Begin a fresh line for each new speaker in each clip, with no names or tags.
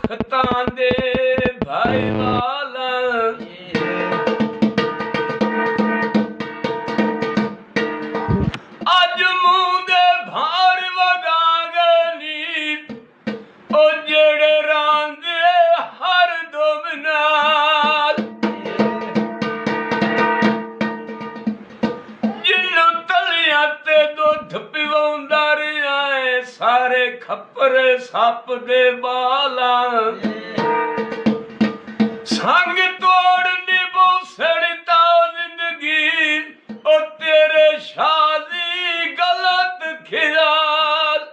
ਤਖਤਾਂ ਦੇ ਭਾਈ ਵਾਲਾ ਅੱਜ ਮੂੰਹ ਦੇ ਭਾਰ ਵਗਾਗਨੀ ਉਹ ਜਿਹੜੇ ਰਾਂਦੇ ਹਰ ਦਮ ਨਾਲ ਜਿਹਨੂੰ ਤਲੀਆਂ ਤੇ ਦੁੱਧ ਪਿਵਾਉਂਦਾ ਰਿਹਾ ਏ ਸਾਰੇ ਖੱਪਰ ਸੱਪ ਦੇ ਬਾਲਾਂ ਸੰਗ ਤੋੜ ਨਿਭੋ ਸੜਤਾ ਜ਼ਿੰਦਗੀ ਉਹ ਤੇਰੇ ਸ਼ਾਦੀ ਗਲਤ ਖਿਆਲ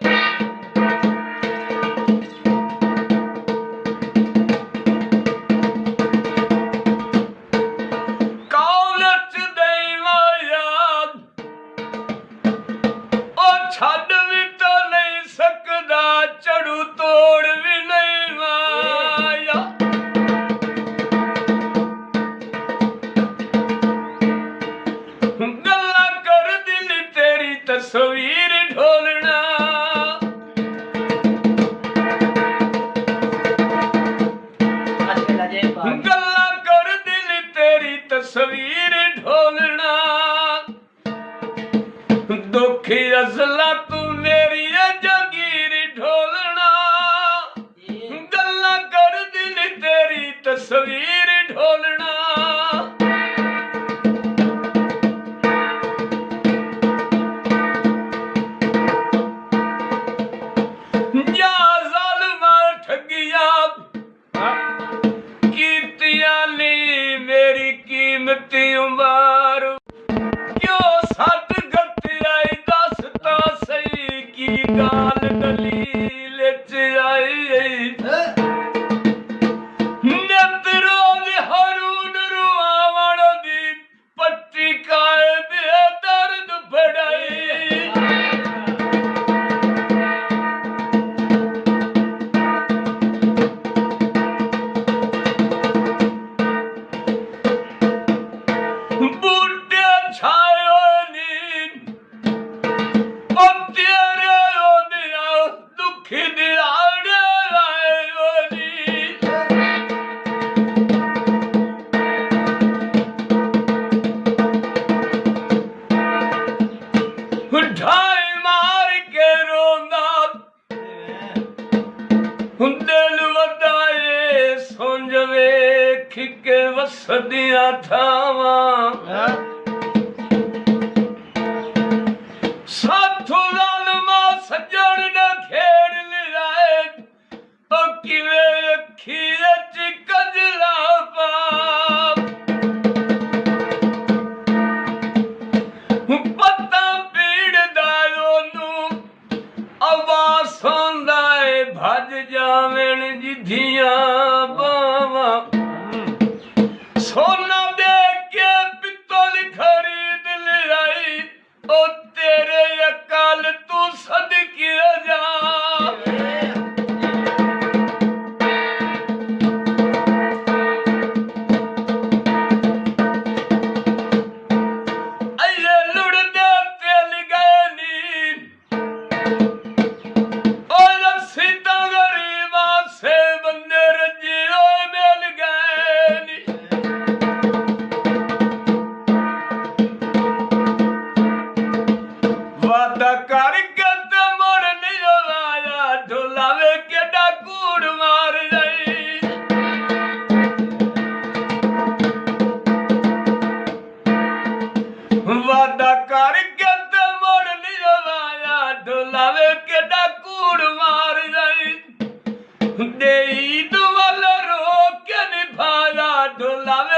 ਕਾਲਚ ਦੇਵਾ ਯਾਦ ਉਹ ਛੱਡ ਵੀ ਤਾਂ ਨਹੀਂ ਸਕਦਾ ਝੜੂ ਤੋੜ ਵੀ ਨਹੀਂ ਮਾਇਆ ਗੱਲਾਂ ਕਰ ਦਿਲ ਤੇਰੀ ਤਸਵੀਰ ਢੋਲਣਾ ਗੱਲਾਂ ਕਰ ਦਿਲ ਤੇਰੀ ਤਸਵੀਰ ਢੋਲਣਾ ਦੁਖੀ ਅਜ਼ਲਾ ਤੂੰ ਮੇਰੀ ਜਗੀਰ ਢੋਲਣਾ ਗੱਲਾਂ ਕਰ ਦਿਲ ਤੇਰੀ ਤਸਵੀਰ ਢੋਲਣਾ ਜਾ ਜ਼ਾਲਮਾਂ ਠੱਗੀਆਂ ਕੀਤੀਆਂ ਨੀ ਮੇਰੀ ਕੀਮਤੀ ਉਮਰ ਕਿਉਂ ਸੱਤ ਗਤਿਆਈ ਦੱਸ ਤਾਂ ਸਹੀ ਕੀ ਗਾਲ ਦਲੀਲ ਚ ਆਈ ਨਿਤ ਰੋਜ਼ ਹਰੂਨ ਰੁਆਵਣ ਦੀ ਪੱਟੀ ਕਾਇਦ ਦਰਦ ਫੜਾਈ ਬੂਟੇ ਛਾਏ ਹੋਏ ਨੀ ਉਹ ਤੇਰੇ ਉਹਦੀਆਂ ਦੁੱਖੀ ਦਿਹਾੜੇ ਆਏ ਹੋਏ ਨੀ ਢਾਈ ਮਾਰ ਕੇ ਰੋਂਦਾ ਦਿਲ ਵਧਾਏ ਸੁੰਝ ਵੇਖ ਕੇ ਵਸਦੀਆਂ ਥਾਵਾਂ ਸਾਥੋਂ ਜ਼ਾਲਮਾ ਸੱਜਣ ਨੇ ਖੇਡ ਲਿਆਏ ਉਹ ਕਿਵੇਂ ਅੱਖੀ ਚ ਕਜਲਾ ਪਾ ਪੱਤਾ ਪੀੜਦਾ ਉਹਨੂੰ ਆਵਾਜ਼ ਸੁਣਦਾ ਏ ਭੱਜ ਜਾਵਣ ਜਿੱਧੀਆਂ ਬਾਵਾਂ ਸੋਨਾ ਦੇ ਕੇ ਪਿੱਤਲ ਖਰੀਦ ਲਿਆਈ ਉਹ ਤੇਰੇ ਅਕਾਲ ਤੂੰ ਸਦਕੇ ਜਾ ਅਈਏ ਲੁੜਦੇ ਤੇਲ ਗਏ ਨੀ ਉਹ ਰੱਸੀ ਤਾਂ ਗਰੀਬਾਂ ਸੇ ਬੰਦੇ ਰੱਜੇ ਹੋਏ ਮਿਲ ਗਏ ਨੀ ਵਾਦਾ ਕਰਕੇ ਤੇ ਮੁੜ ਨਹੀਂ ਆਇਆ ਢੋਲਾਵੇ ਕਿੱਡਾ ਕੂੜ ਮਾਰ ਜਾਈ ਵਾਦਾ ਕਰਕੇ ਤੇ ਮੁੜ ਨਹੀਂ ਆਇਆ ਢੋਲਾਵੇ ਕਿੱਡਾ ਕੂੜ ਮਾਰ ਜਾਈ ਦੇਈ ਦੁਆਲ ਰੋਕ ਕੇ ਨਿਭਾਇਆ ਢੋਲਾਵੇ